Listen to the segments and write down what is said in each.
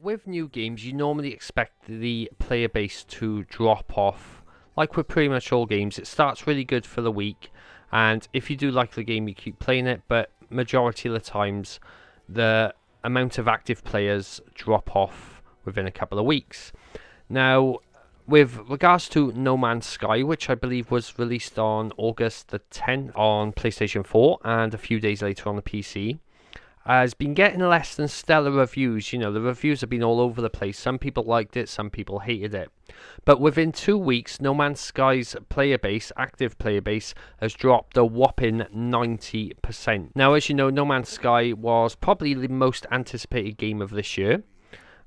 with new games, you normally expect the player base to drop off. Like with pretty much all games, it starts really good for the week, and if you do like the game, you keep playing it, but majority of the times, the amount of active players drop off within a couple of weeks. Now, with regards to No Man's Sky, which I believe was released on August the 10th on PlayStation 4 and a few days later on the PC, has been getting less than stellar reviews. You know, the reviews have been all over the place. Some people liked it, some people hated it. But within 2 weeks, No Man's Sky's player base, active player base, has dropped a whopping 90%. Now, as you know, No Man's Sky was probably the most anticipated game of this year.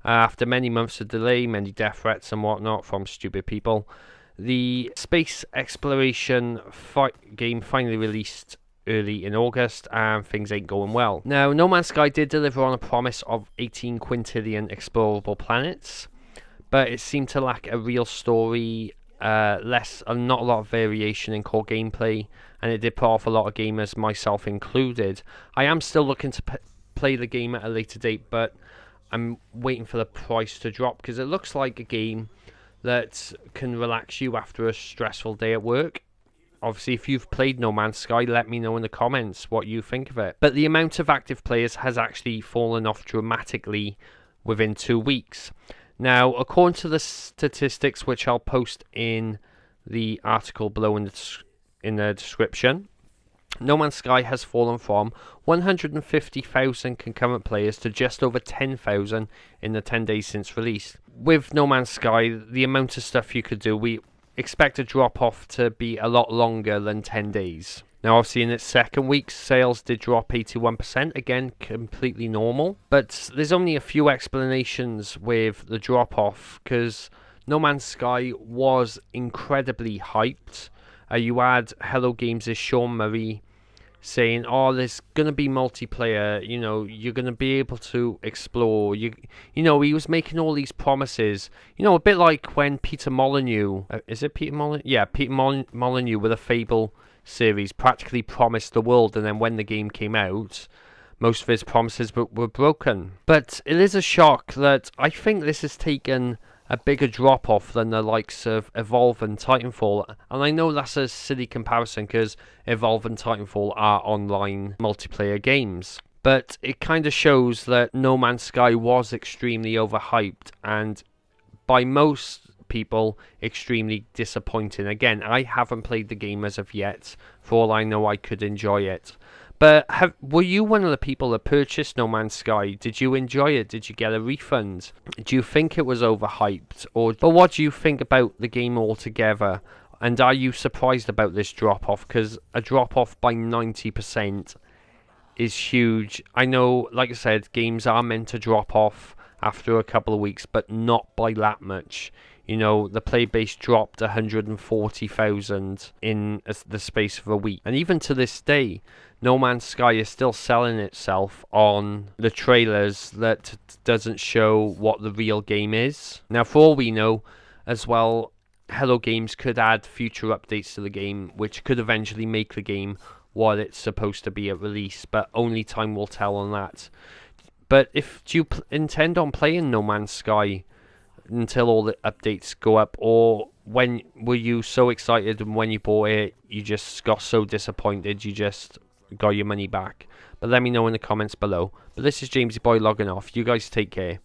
After many months of delay, many death threats and whatnot from stupid people, the space exploration game finally released early in August, and things ain't going well. Now, No Man's Sky did deliver on a promise of 18 quintillion explorable planets, but it seemed to lack a real story, not a lot of variation in core gameplay, and it did put off a lot of gamers, myself included. I am still looking to play the game at a later date, but I'm waiting for the price to drop, because it looks like a game that can relax you after a stressful day at work. Obviously, if you've played No Man's Sky, let me know in the comments what you think of it. But the amount of active players has actually fallen off dramatically within 2 weeks. Now, according to the statistics, which I'll post in the article below in the description, No Man's Sky has fallen from 150,000 concurrent players to just over 10,000 in the 10 days since release. With No Man's Sky, the amount of stuff you could do, we expect a drop off to be a lot longer than 10 days. Now, obviously, in its second week, sales did drop 81%, again, completely normal. But there's only a few explanations with the drop off, because No Man's Sky was incredibly hyped. You had Hello Games' Sean Murray saying, oh, there's going to be multiplayer, you know, you're going to be able to explore. You know, he was making all these promises. You know, a bit like when Peter Molyneux, is it Peter Molyneux? Yeah, Peter Molyneux with a Fable series practically promised the world, and then when the game came out, most of his promises were broken. But it is a shock that I think this has taken a bigger drop off than the likes of Evolve and Titanfall, and I know that's a silly comparison because Evolve and Titanfall are online multiplayer games, but it kind of shows that No Man's Sky was extremely overhyped and by most people extremely disappointing. Again, I haven't played the game as of yet. For all I know, I could enjoy it. But were you one of the people that purchased No Man's Sky? Did you enjoy it? Did you get a refund? Do you think it was overhyped? But what do you think about the game altogether? And are you surprised about this drop-off? Because a drop-off by 90% is huge. I know, like I said, games are meant to drop off after a couple of weeks, but not by that much. You know, the play base dropped 140,000 in the space of a week. And even to this day, No Man's Sky is still selling itself on the trailers that doesn't show what the real game is. Now, for all we know, as well, Hello Games could add future updates to the game, which could eventually make the game what it's supposed to be at release, but only time will tell on that. But do you intend on playing No Man's Sky until all the updates go up, or when were you so excited and when you bought it you just got so disappointed you just got your money back? But let me know in the comments below. But this is Jamesy Boy logging off. You guys take care.